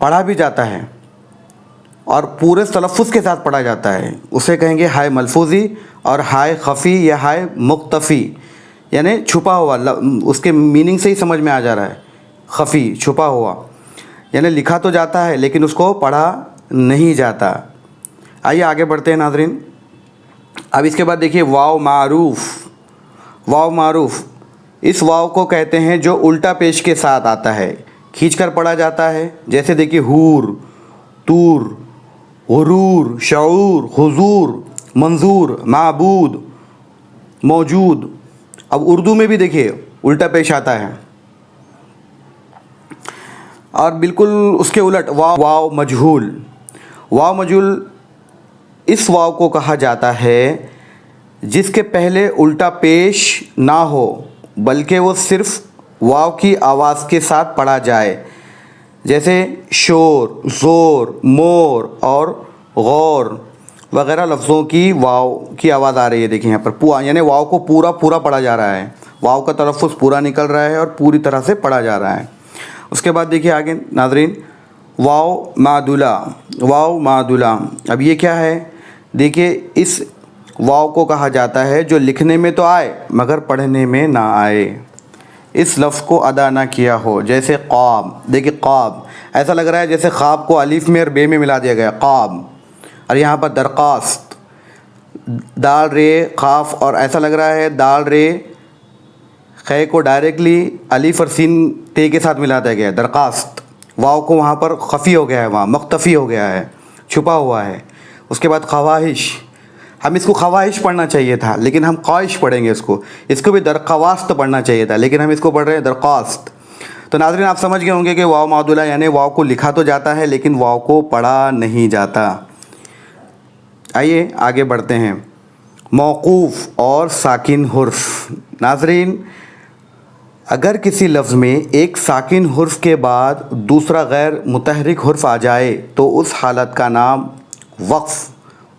پڑھا بھی جاتا ہے اور پورے تلفظ کے ساتھ پڑھا جاتا ہے، اسے کہیں گے ہائے ملفوظی اور ہائے خفی یا ہائے مختفی، یعنی چھپا ہوا، اس کے میننگ سے ہی سمجھ میں آ جا رہا ہے، خفی چھپا ہوا، یعنی لکھا تو جاتا ہے لیکن اس کو پڑھا نہیں جاتا۔ آئیے آگے بڑھتے ہیں ناظرین۔ اب اس کے بعد دیکھیے واو معروف۔ واو معروف اس واو کو کہتے ہیں جو الٹا پیش کے ساتھ آتا ہے، کھینچ کر پڑھا جاتا ہے، جیسے دیکھیے حور، طور، غرور، شعور، حضور، منظور، معبود، موجود۔ اب اردو میں بھی دیکھیے الٹا پیش آتا ہے، اور بالکل اس کے الٹ واو مجہول۔ واو مجہول اس واو کو کہا جاتا ہے جس کے پہلے الٹا پیش نہ ہو بلکہ وہ صرف واو کی آواز کے ساتھ پڑھا جائے، جیسے شور، زور، مور اور غور وغیرہ لفظوں کی واو کی آواز آ رہی ہے۔ دیکھیں یہاں پر یعنی واو کو پورا پڑھا جا رہا ہے، واو کا تلفظ پورا نکل رہا ہے اور پوری طرح سے پڑھا جا رہا ہے۔ اس کے بعد دیکھیے آگے ناظرین، واو معدولہ۔ واو معدولہ اب یہ کیا ہے؟ دیکھیے اس واو کو کہا جاتا ہے جو لکھنے میں تو آئے مگر پڑھنے میں نہ آئے، اس لفظ کو ادا نہ کیا ہو، جیسے قاب۔ دیکھیے قاب ایسا لگ رہا ہے جیسے خواب کو الف میں اور بے میں ملا دیا گیا، قاب۔ اور یہاں پر درخواست، دال رے قاف، اور ایسا لگ رہا ہے دال رے خے کو ڈائریکٹلی الف اور سین تے کے ساتھ ملا دیا گیا، درخواست۔ واو کو وہاں پر خفی ہو گیا ہے، وہاں مختفی ہو گیا ہے، چھپا ہوا ہے۔ اس کے بعد خواہش، ہم اس کو خواہش پڑھنا چاہیے تھا لیکن ہم خواہش پڑھیں گے، اس کو بھی درخواست پڑھنا چاہیے تھا لیکن ہم اس کو پڑھ رہے ہیں درخواست۔ تو ناظرین آپ سمجھ گئے ہوں گے کہ واو معدولہ یعنی واو کو لکھا تو جاتا ہے لیکن واو کو پڑھا نہیں جاتا۔ آئیے آگے بڑھتے ہیں، موقوف اور ساکن حرف۔ ناظرین اگر کسی لفظ میں ایک ساکن حرف کے بعد دوسرا غیر متحرک حرف آ جائے تو اس حالت کا نام وقف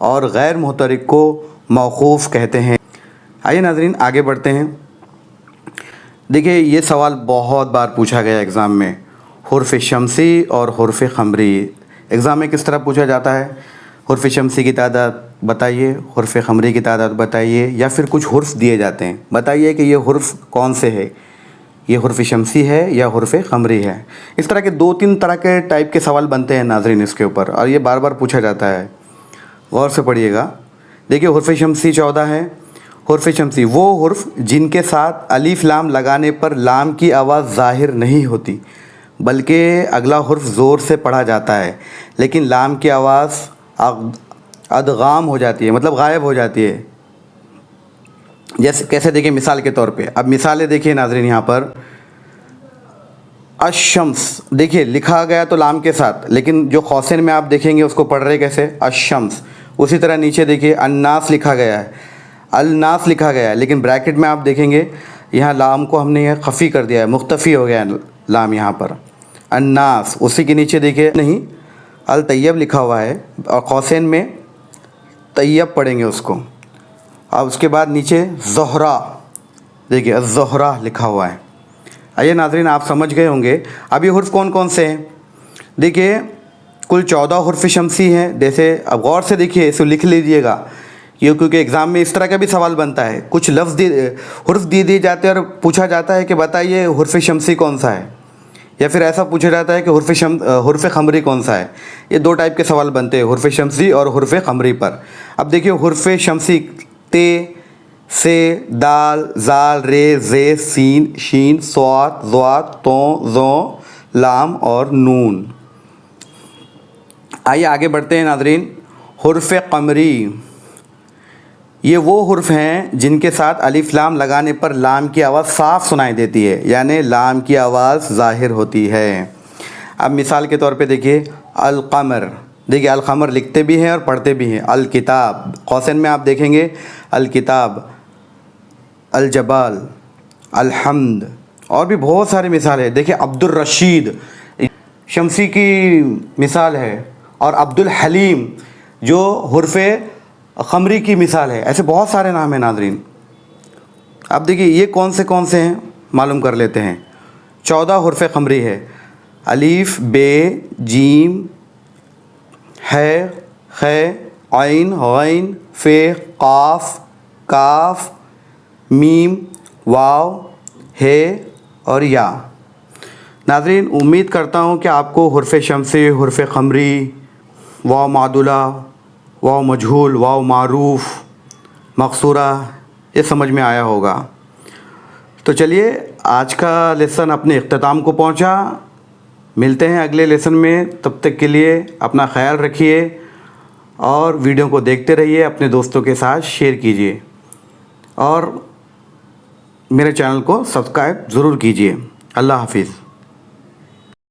اور غیر متحرک کو موقوف کہتے ہیں۔ آئیے ناظرین آگے بڑھتے ہیں۔ دیکھیے یہ سوال بہت بار پوچھا گیا ایگزام میں، حرف شمسی اور حرف قمری۔ ایگزام میں کس طرح پوچھا جاتا ہے؟ حرف شمسی کی تعداد بتائیے، حرف قمری کی تعداد بتائیے، یا پھر کچھ حرف دیے جاتے ہیں، بتائیے کہ یہ حرف کون سے ہے، یہ حرف شمسی ہے یا حرف قمری ہے۔ اس طرح کے 2-3 طرح کے ٹائپ کے سوال بنتے ہیں ناظرین اس کے اوپر، اور یہ بار بار پوچھا جاتا ہے، غور سے پڑھیے گا۔ دیکھیے حرف شمسی 14 ہے۔ حرف شمسی وہ حرف جن کے ساتھ الف لام لگانے پر لام کی آواز ظاہر نہیں ہوتی بلکہ اگلا حرف زور سے پڑھا جاتا ہے لیکن لام کی آواز ادغام ہو جاتی ہے، مطلب غائب ہو جاتی ہے۔ جیسے کیسے دیکھیں مثال کے طور پہ، اب مثالیں دیکھیے ناظرین یہاں پر، الشمس دیکھیے لکھا گیا تو لام کے ساتھ لیکن جو قوسین میں آپ دیکھیں گے اس کو پڑھ رہے کیسے؟ الشمس۔ اسی طرح نیچے دیکھیے الناس لکھا گیا ہے، الناس لکھا گیا ہے لیکن بریکٹ میں آپ دیکھیں گے یہاں لام کو ہم نے یہ خفی کر دیا ہے، مختفی ہو گیا ہے لام یہاں پر، الناس۔ اسی کے نیچے دیکھیے نہیں الطیب لکھا ہوا ہے اور قوسین میں طیب پڑھیں گے اس کو۔ اب اس کے بعد نیچے زہرا، دیکھیے الزہرا لکھا ہوا ہے۔ آئیے ناظرین آپ سمجھ گئے ہوں گے۔ اب یہ حرف کون کون سے ہیں؟ دیکھیے کل 14 حرف شمسی ہیں، جیسے اب غور سے دیکھیے اسے لکھ لیجیے گا، یہ کیونکہ ایگزام میں اس طرح کا بھی سوال بنتا ہے، کچھ لفظ حرف دیے جاتے ہیں اور پوچھا جاتا ہے کہ بتائیے حرف شمسی کون سا ہے، یا پھر ایسا پوچھا جاتا ہے کہ حرف قمری کون سا ہے۔ یہ 2 ٹائپ کے سوال بنتے ہیں، حرف شمسی اور حرف قمری پر۔ اب دیکھیے حرف شمسی تے، سے، دال، زال، رے، زے، سین، شین، صاد، ضاد، طوں، ظوں، لام اور نون۔ آئیے آگے بڑھتے ہیں ناظرین۔ حرف قمری یہ وہ حرف ہیں جن کے ساتھ الف لام لگانے پر لام کی آواز صاف سنائی دیتی ہے، یعنی لام کی آواز ظاہر ہوتی ہے۔ اب مثال کے طور پہ دیکھیے القمر، دیکھیے القمر لکھتے بھی ہیں اور پڑھتے بھی ہیں۔ الکتاب قوسین میں آپ دیکھیں گے الکتاب، الجبال، الحمد، اور بھی بہت ساری مثال ہے۔ دیکھیے عبد الرشید شمسی کی مثال ہے، اور عبد الحلیم جو حرف قمری کی مثال ہے۔ ایسے بہت سارے نام ہیں ناظرین۔ اب دیکھیے یہ کون سے ہیں معلوم کر لیتے ہیں۔ 14 حرف قمری ہے، الف بے جیم ہے خے عین غین فے قاف کاف میم واو ہے اور یا۔ ناظرین امید کرتا ہوں کہ آپ کو حرف شمسی، حرف قمری، واو معدولہ، واو مجہول، واو معروف، مقصورہ یہ سمجھ میں آیا ہوگا۔ تو چلیے آج کا لیسن اپنے اختتام کو پہنچا، ملتے ہیں اگلے لیسن میں، تب تک کے لیے اپنا خیال رکھیے اور ویڈیو کو دیکھتے رہیے، اپنے دوستوں کے ساتھ شیئر کیجیے اور میرے چینل کو سبسکرائب ضرور کیجیے۔ اللہ حافظ۔